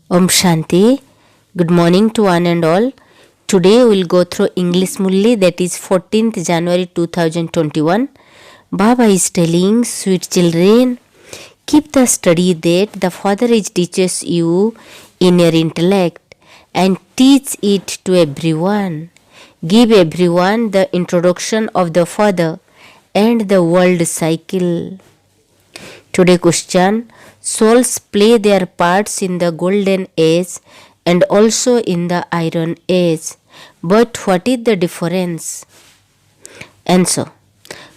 Om Shanti. Good morning to one and all. Today we will go through English Mulli, that is 14th January 2021. Baba is telling, sweet children, keep the study that the Father is teaches you in your intellect and teach it to everyone. Give everyone the introduction of the Father and the world cycle. Today question, souls play their parts in the golden age and also in the iron age. But what is the difference? Answer.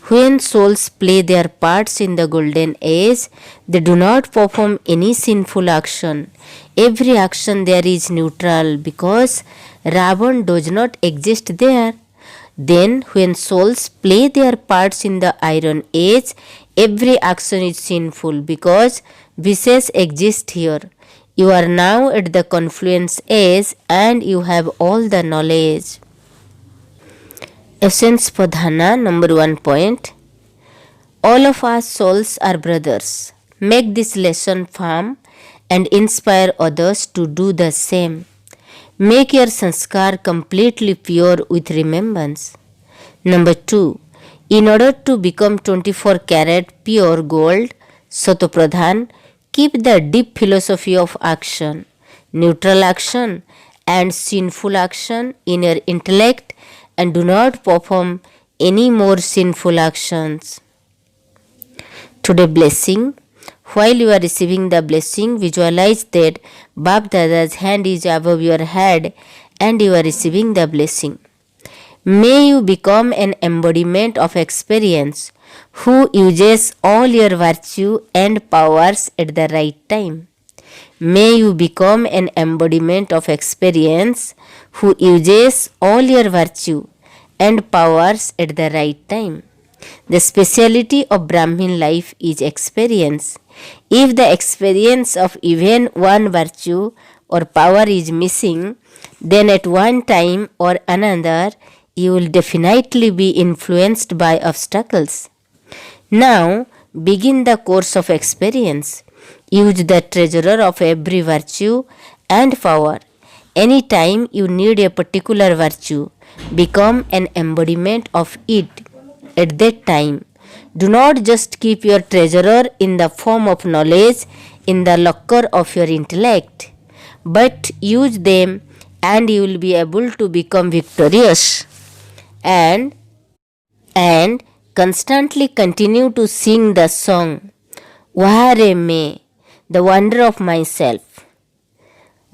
When souls play their parts in the golden age, they do not perform any sinful action. Every action there is neutral because Ravan does not exist there. Then when souls play their parts in the iron age, every action is sinful because Vishesh exists here. You are now at the confluence age and you have all the knowledge. Essence Pradhana, number 1 point. All of us souls are brothers. Make this lesson firm and inspire others to do the same. Make your sanskar completely pure with remembrance. Number 2. In order to become 24 karat pure gold, Satopradhan, keep the deep philosophy of action, neutral action and sinful action in your intellect and do not perform any more sinful actions. Today blessing. While you are receiving the blessing, visualize that Bap Dada's hand is above your head and you are receiving the blessing. May you become an embodiment of experience who uses all your virtue and powers at the right time. May you become an embodiment of experience who uses all your virtue and powers at the right time. The speciality of Brahmin life is experience. If the experience of even one virtue or power is missing, then at one time or another, you will definitely be influenced by obstacles. Now, begin the course of experience. Use the treasurer of every virtue and power. Anytime you need a particular virtue, become an embodiment of it at that time. Do not just keep your treasurer in the form of knowledge in the locker of your intellect, but use them and you will be able to become victorious and constantly continue to sing the song Vahare Me, the wonder of myself.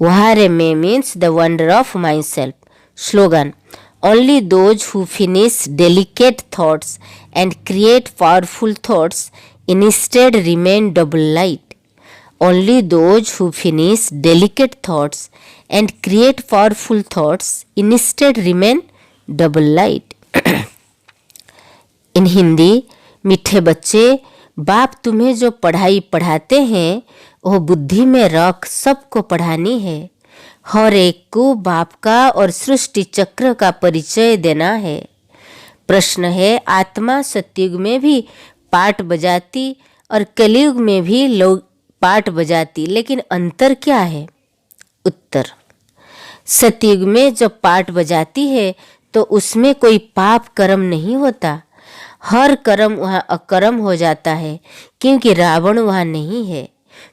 Vahare Me means the wonder of myself. Slogan. Only those who finish delicate thoughts and create powerful thoughts instead remain double light. Only those who finish delicate thoughts and create powerful thoughts instead remain double light. इन हिंदी, मीठे बच्चे, बाप तुम्हें जो पढ़ाई पढ़ाते हैं वह बुद्धि में रख सबको पढ़ानी है. हर एक को बाप का और सृष्टि चक्र का परिचय देना है. प्रश्न है, आत्मा सतयुग में भी पाठ बजाती और कलयुग में भी लोग पाठ बजाती, लेकिन अंतर क्या है? उत्तर, सतयुग में जब पाठ बजाती है तो उसमें कोई पाप कर्म नहीं होता. हर कर्म वहाँ अकर्म हो जाता है क्योंकि रावण वहाँ नहीं है.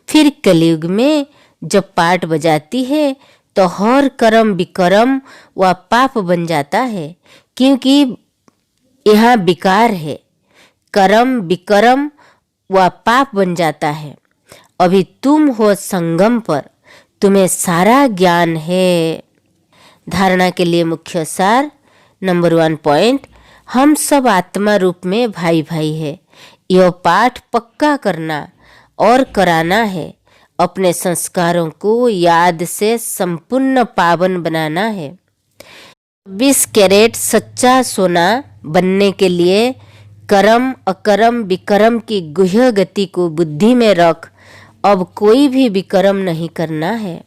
फिर कलयुग में जब पाठ बजाती है तो हर कर्म विकर्म व पाप बन जाता है क्योंकि यहाँ विकार है. कर्म विकर्म व पाप बन जाता है. अभी तुम हो संगम पर, तुम्हें सारा ज्ञान है. धारणा के लिए मुख्य सार. नंबर 1 पॉइंट, हम सब आत्मा रूप में भाई भाई है. यह पाठ पक्का करना और कराना है. अपने संस्कारों को याद से संपूर्ण पावन बनाना है. 20 कैरेट सच्चा सोना बनने के लिए कर्म अकर्म विकर्म की गुह्य गति को बुद्धि में रख अब कोई भी विकर्म नहीं करना है.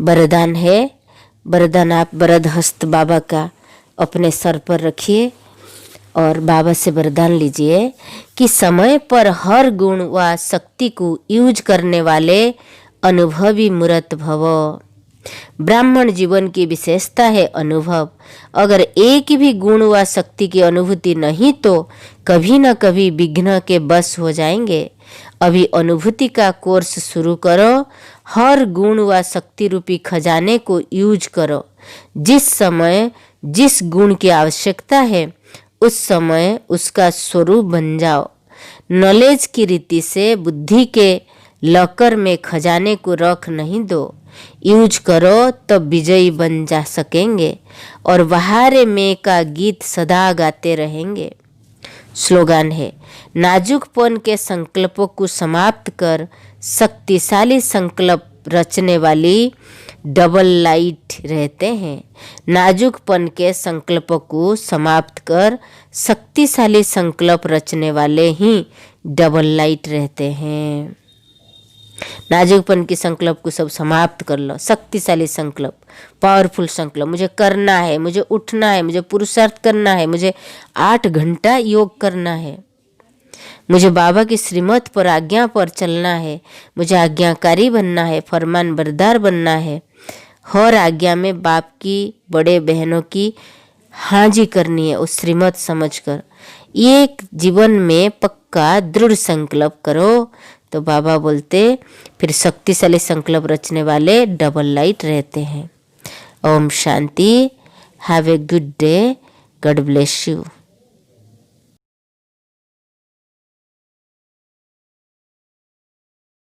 वरदान है. वरदान आप वरद हस्त बाबा का अपने सर पर रखिए और बाबा से वरदान लीजिए कि समय पर हर गुण व शक्ति को यूज करने वाले अनुभवी मूरत भव। ब्राह्मण जीवन की विशेषता है अनुभव। अगर एक भी गुण व शक्ति की अनुभूति नहीं तो कभी न कभी विघ्न के बस हो जाएंगे। अभी अनुभूति का कोर्स शुरू करो। हर गुण व शक्ति रूपी खजाने को यूज करो। जिस समय जिस गुण की आवश्यकता है उस समय उसका स्वरूप बन जाओ। नॉलेज की रीति से बुद्धि के लॉकर में खजाने को रख नहीं दो। यूज करो तब विजयी बन जा सकेंगे और बहारे में का गीत सदा गाते रहेंगे। स्लोगन है, नाजुकपन के संकल्पों को समाप्त कर शक्तिशाली संकल्प रचने वाली डबल लाइट रहते हैं। नाजुकपन के संकल्पों को समाप्त कर शक्तिशाली संकल्प रचने वाले ही डबल लाइट रहते हैं। नाजुकपन के संकल्प को सब समाप्त कर लो। शक्तिशाली संकल्प, पावरफुल संकल्प, मुझे करना है, मुझे उठना है, मुझे पुरुषार्थ करना है, मुझे 8 घंटा योग करना है, मुझे बाबा की श्रीमत पर आज्ञा पर चलना है, मुझे आज्ञाकारी बनना है, फरमान बरदार बनना है। हर आज्ञा में बाप की, बड़े बहनों की हाजी करनी है उस श्रीमत समझकर। एक जीवन में पक्का दृढ़ संकल्प करो तो बाबा बोलते फिर शक्तिशाली संकल्प रचने वाले डबल लाइट रहते हैं। ओम शांति। Have a good day. God bless you.